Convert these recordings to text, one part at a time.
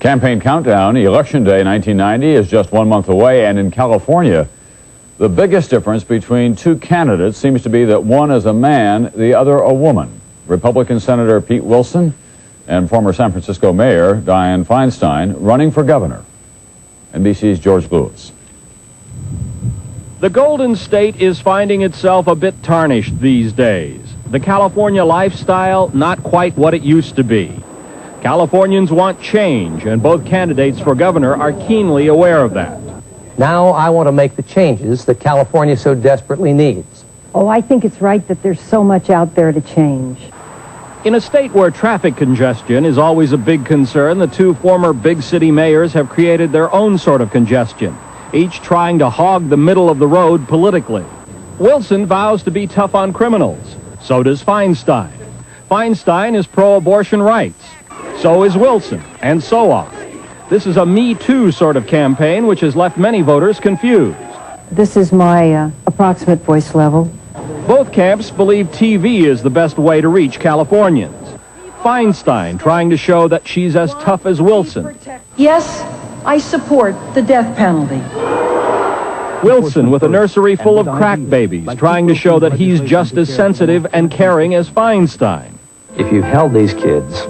Campaign countdown, Election Day 1990 is just 1 month away, and in California, the biggest difference between two candidates seems to be that one is a man, the other a woman. Republican Senator Pete Wilson and former San Francisco Mayor Dianne Feinstein running for governor. NBC's George Lewis. The Golden State is finding itself a bit tarnished these days. The California lifestyle, not quite what it used to be. Californians want change, and both candidates for governor are keenly aware of that. Now I want to make the changes that California so desperately needs. Oh, I think it's right that there's so much out there to change. In a state where traffic congestion is always a big concern, the two former big city mayors have created their own sort of congestion, each trying to hog the middle of the road politically. Wilson vows to be tough on criminals. So does Feinstein. Feinstein is pro-abortion rights. So is Wilson, and so on. This is a Me Too sort of campaign which has left many voters confused. This is my approximate voice level. Both camps believe TV is the best way to reach Californians. Feinstein trying to show that she's as tough as Wilson. Yes, I support the death penalty. Wilson with a nursery full of crack babies, trying to show that he's just as sensitive and caring as Feinstein. If you've held these kids,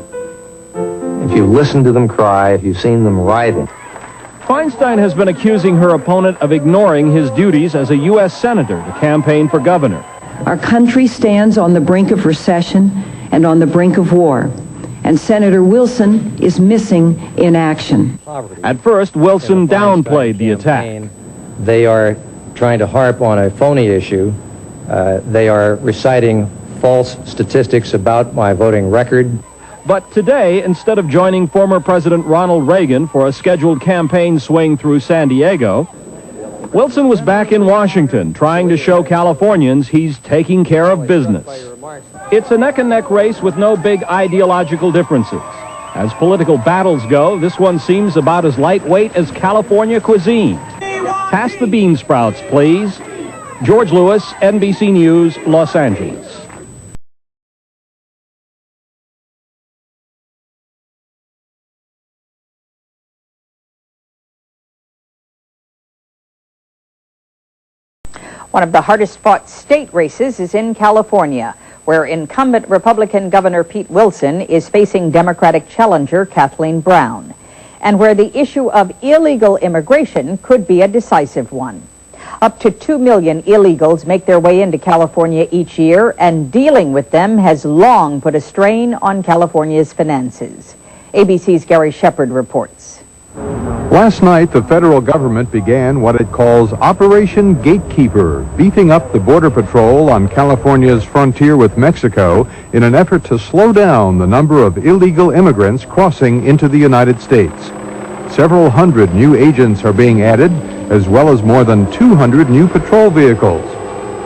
if you've listened to them cry, if you've seen them writhing. Feinstein has been accusing her opponent of ignoring his duties as a U.S. senator to campaign for governor. Our country stands on the brink of recession and on the brink of war, and Senator Wilson is missing in action. At first, Wilson downplayed the attack. They are trying to harp on a phony issue. They are reciting false statistics about my voting record. But today, instead of joining former President Ronald Reagan for a scheduled campaign swing through San Diego, Wilson was back in Washington trying to show Californians he's taking care of business. It's a neck-and-neck race with no big ideological differences. As political battles go, this one seems about as lightweight as California cuisine. Pass the bean sprouts, please. George Lewis, NBC News, Los Angeles. One of the hardest-fought state races is in California, where incumbent Republican Governor Pete Wilson is facing Democratic challenger Kathleen Brown, and where the issue of illegal immigration could be a decisive one. Up to 2 million illegals make their way into California each year, and dealing with them has long put a strain on California's finances. ABC's Gary Shepard reports. Last night, the federal government began what it calls Operation Gatekeeper, beefing up the Border Patrol on California's frontier with Mexico in an effort to slow down the number of illegal immigrants crossing into the United States. Several hundred new agents are being added, as well as more than 200 new patrol vehicles.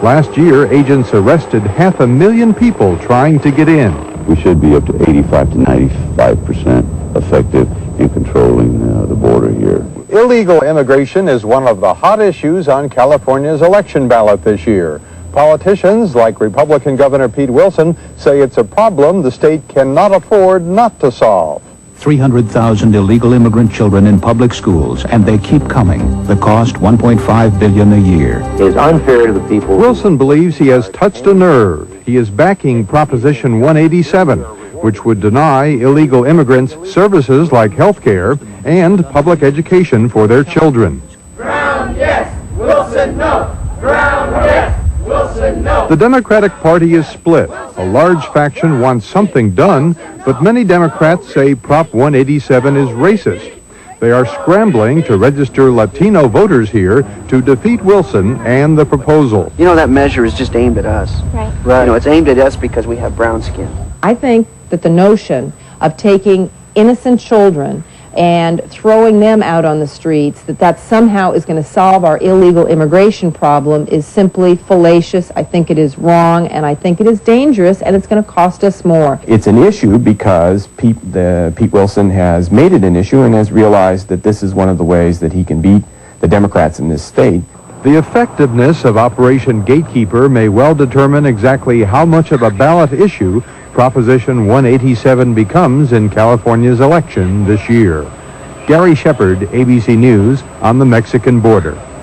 Last year, agents arrested 500,000 people trying to get in. We should be up to 85 to 95% effective in controlling the border here. Illegal immigration is one of the hot issues on California's election ballot this year. Politicians like Republican Governor Pete Wilson say it's a problem the state cannot afford not to solve. 300,000 illegal immigrant children in public schools, and they keep coming. The cost, $1.5 billion a year. It's unfair to the people. Wilson believes he has touched a nerve. He is backing Proposition 187, which would deny illegal immigrants services like health care and public education for their children. Brown, yes. Wilson, no. Brown, yes. Wilson, no. The Democratic Party is split. A large faction wants something done, but many Democrats say Prop 187 is racist. They are scrambling to register Latino voters here to defeat Wilson and the proposal. You know, that measure is just aimed at us. Right. You know, it's aimed at us because we have brown skin. I think that the notion of taking innocent children and throwing them out on the streets, that somehow is going to solve our illegal immigration problem is simply fallacious. I think it is wrong, and I think it is dangerous, and it's going to cost us more. It's an issue because Pete Wilson has made it an issue and has realized that this is one of the ways that he can beat the Democrats in this state. The effectiveness of Operation Gatekeeper may well determine exactly how much of a ballot issue Proposition 187 becomes in California's election this year. Gary Shepard, ABC News, on the Mexican border.